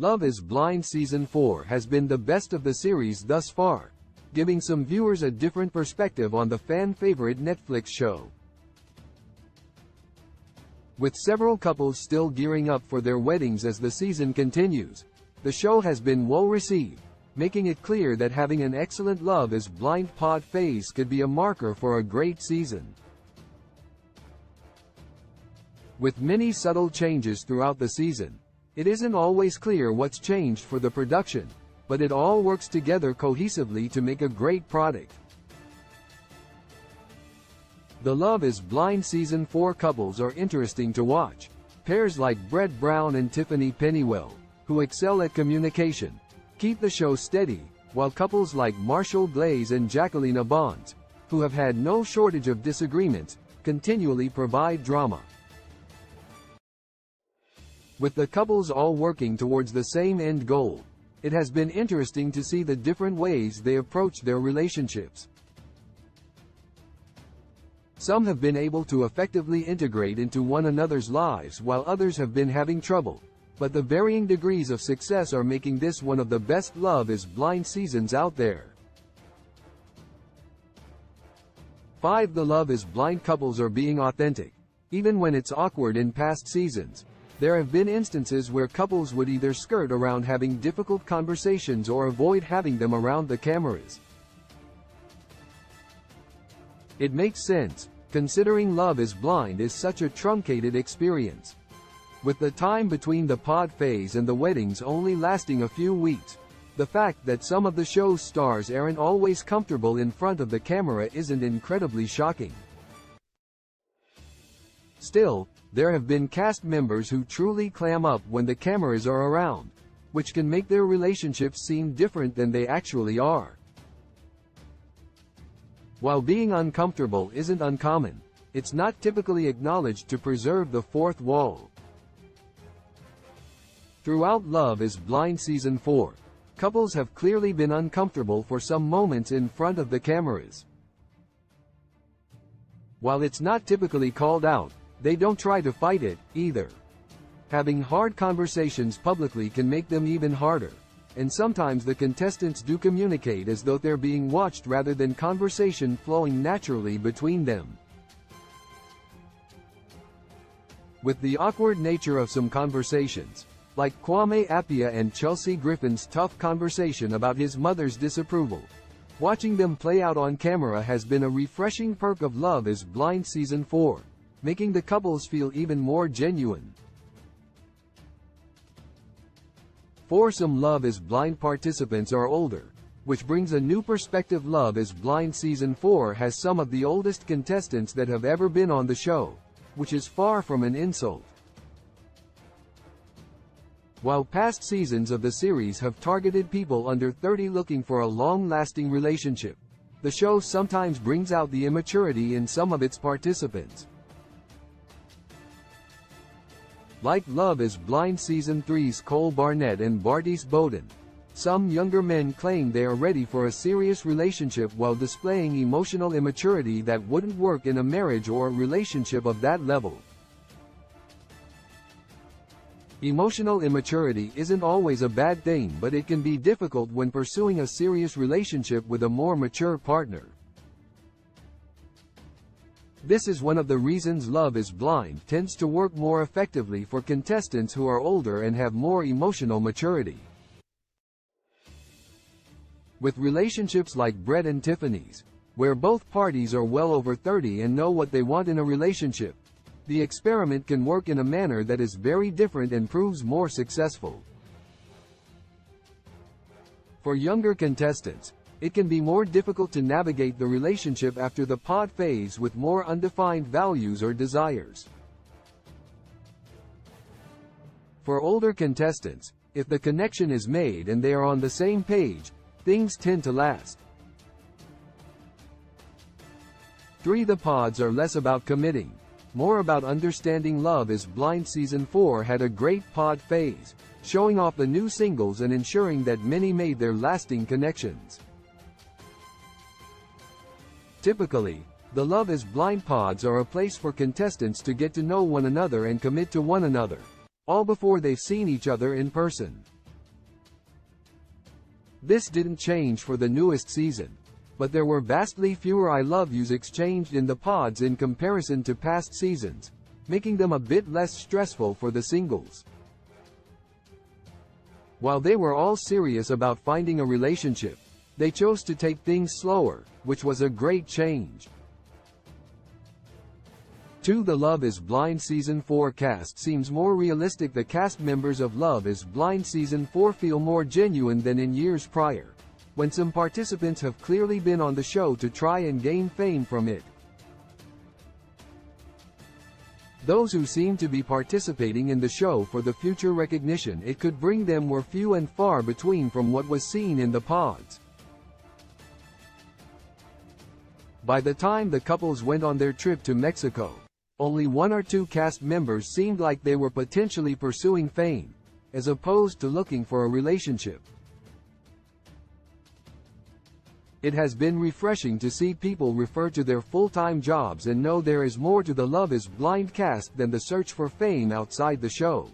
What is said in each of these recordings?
Love is Blind Season 4 has been the best of the series thus far, giving some viewers a different perspective on the fan-favorite Netflix show. With several couples still gearing up for their weddings as the season continues, the show has been well received, making it clear that having an excellent Love is Blind pod phase could be a marker for a great season. With many subtle changes throughout the season, it isn't always clear what's changed for the production, but it all works together cohesively to make a great product. The Love is Blind Season 4 couples are interesting to watch. Pairs like Brett Brown and Tiffany Pennywell, who excel at communication, keep the show steady, while couples like Marshall Glaze and Jacqueline Bonds, who have had no shortage of disagreements, continually provide drama. With the couples all working towards the same end goal, it has been interesting to see the different ways they approach their relationships. Some have been able to effectively integrate into one another's lives while others have been having trouble, but the varying degrees of success are making this one of the best Love is Blind seasons out there. 5. The Love is Blind couples are being authentic. Even when it's awkward in past seasons, there have been instances where couples would either skirt around having difficult conversations or avoid having them around the cameras. It makes sense, considering Love is Blind is such a truncated experience. With the time between the pod phase and the weddings only lasting a few weeks, the fact that some of the show's stars aren't always comfortable in front of the camera isn't incredibly shocking. Still, there have been cast members who truly clam up when the cameras are around, which can make their relationships seem different than they actually are. While being uncomfortable isn't uncommon, it's not typically acknowledged to preserve the fourth wall. Throughout Love is Blind Season 4, couples have clearly been uncomfortable for some moments in front of the cameras. While it's not typically called out, they don't try to fight it, either. Having hard conversations publicly can make them even harder, and sometimes the contestants do communicate as though they're being watched rather than conversation flowing naturally between them. With the awkward nature of some conversations, like Kwame Appiah and Chelsea Griffin's tough conversation about his mother's disapproval, watching them play out on camera has been a refreshing perk of Love is Blind Season 4, making the couples feel even more genuine. Some Love is Blind participants are older, which brings a new perspective. Love is Blind Season 4 has some of the oldest contestants that have ever been on the show, which is far from an insult. While past seasons of the series have targeted people under 30 looking for a long-lasting relationship, the show sometimes brings out the immaturity in some of its participants. Like Love is Blind Season 3's Cole Barnett and Bartise Bowden, some younger men claim they are ready for a serious relationship while displaying emotional immaturity that wouldn't work in a marriage or a relationship of that level. Emotional immaturity isn't always a bad thing, but it can be difficult when pursuing a serious relationship with a more mature partner. This is one of the reasons Love is Blind tends to work more effectively for contestants who are older and have more emotional maturity. With relationships like Brett and Tiffany's, where both parties are well over 30 and know what they want in a relationship, the experiment can work in a manner that is very different and proves more successful. For younger contestants, it can be more difficult to navigate the relationship after the pod phase with more undefined values or desires. For older contestants, if the connection is made and they are on the same page, things tend to last. 3. The pods are less about committing, more about understanding. Love is Blind Season 4 had a great pod phase, showing off the new singles and ensuring that many made their lasting connections. Typically, the Love is Blind pods are a place for contestants to get to know one another and commit to one another, all before they've seen each other in person. This didn't change for the newest season, but there were vastly fewer I love yous exchanged in the pods in comparison to past seasons, making them a bit less stressful for the singles. While they were all serious about finding a relationship, they chose to take things slower, which was a great change. To the Love is Blind Season 4 cast seems more realistic. The cast members of Love is Blind Season 4 feel more genuine than in years prior, when some participants have clearly been on the show to try and gain fame from it. Those who seem to be participating in the show for the future recognition it could bring them were few and far between from what was seen in the pods. By the time the couples went on their trip to Mexico, only one or two cast members seemed like they were potentially pursuing fame, as opposed to looking for a relationship. It has been refreshing to see people refer to their full-time jobs and know there is more to the Love is Blind cast than the search for fame outside the show.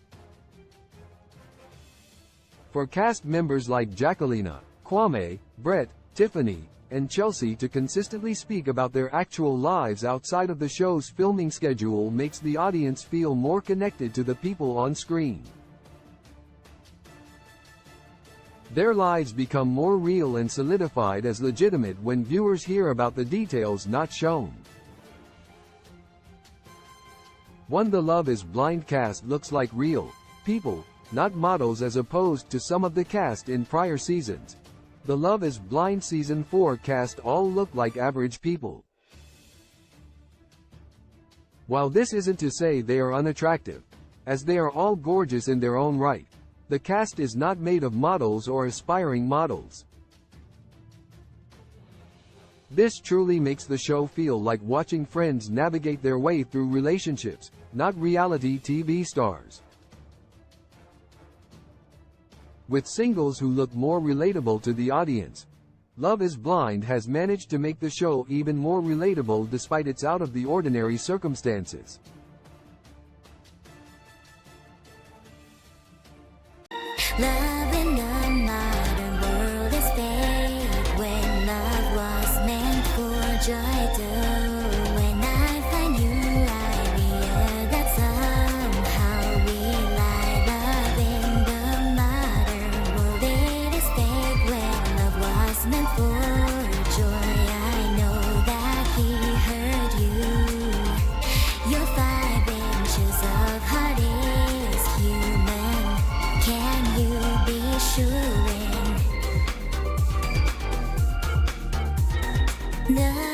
For cast members like Jacquelina, Kwame, Brett, Tiffany, and Chelsea to consistently speak about their actual lives outside of the show's filming schedule makes the audience feel more connected to the people on screen. Their lives become more real and solidified as legitimate when viewers hear about the details not shown. The Love is Blind cast looks like real people, not models, as opposed to some of the cast in prior seasons. The Love is Blind Season 4 cast all look like average people. While this isn't to say they are unattractive, as they are all gorgeous in their own right, the cast is not made of models or aspiring models. This truly makes the show feel like watching friends navigate their way through relationships, not reality TV stars. With singles who look more relatable to the audience, Love is Blind has managed to make the show even more relatable despite its out-of-the-ordinary circumstances. Love in a modern world is fake when love was meant for joy too. When I find you, I realize that somehow we lie. Love in the modern world, it is fake when love was meant for joy. I know that he hurt you. Your 5 inches of heart is human. Can you be sure? No.